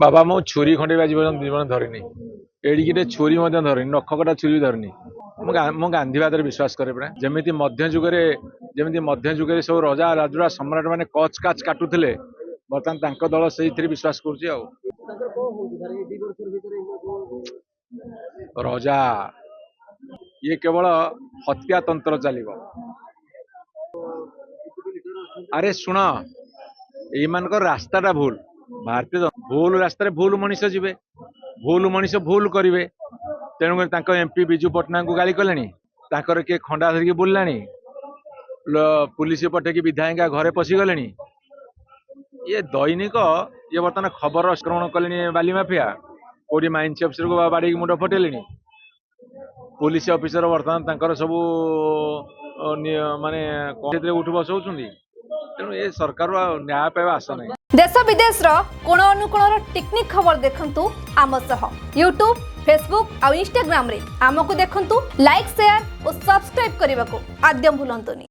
बाबा मो छुरी खंडे बाजी जीवन धरनी एडिके छुरी धरनी नखकटा छुरी धरनी मु गांधीवाद विश्वास करे पड़ा जमी मध्य जुगे सब रजा राजुरा सम्राट मैंने कच काच काटुले बर्तमान दल से विश्वास कर रजा ये केवल हत्या तंत्र चलो अरे शुण मान रास्ताटा भूल भारतीय भूल रास्तार भूल मनीष जी भूल मनीष भूल करेंगे तेणुक एमपी विजु पट्टनायक को गाली कले किए खंडा धरिकी बुलला पुलिस पठेकी विधायिका घरे पशिगले ये दैनिक ये बर्तमान खबर आक्रमण कले बाली माफिया कोडी माइंस अफिसर को बाड़ी मुंड फटेले पुलिस अफिसर बर्तमान सब माने उठ बसौं तेणु ये सरकार न्याय पाइबा आशा नहीं। देश विदेश कोण अनुकोण टेक्निक खबर देखंतु आम सह यूट्यूब फेसबुक और इंस्टाग्राम रे आमको देखंतु लाइक शेयर और सब्सक्राइब करने को आद्यम भूलंतुनी।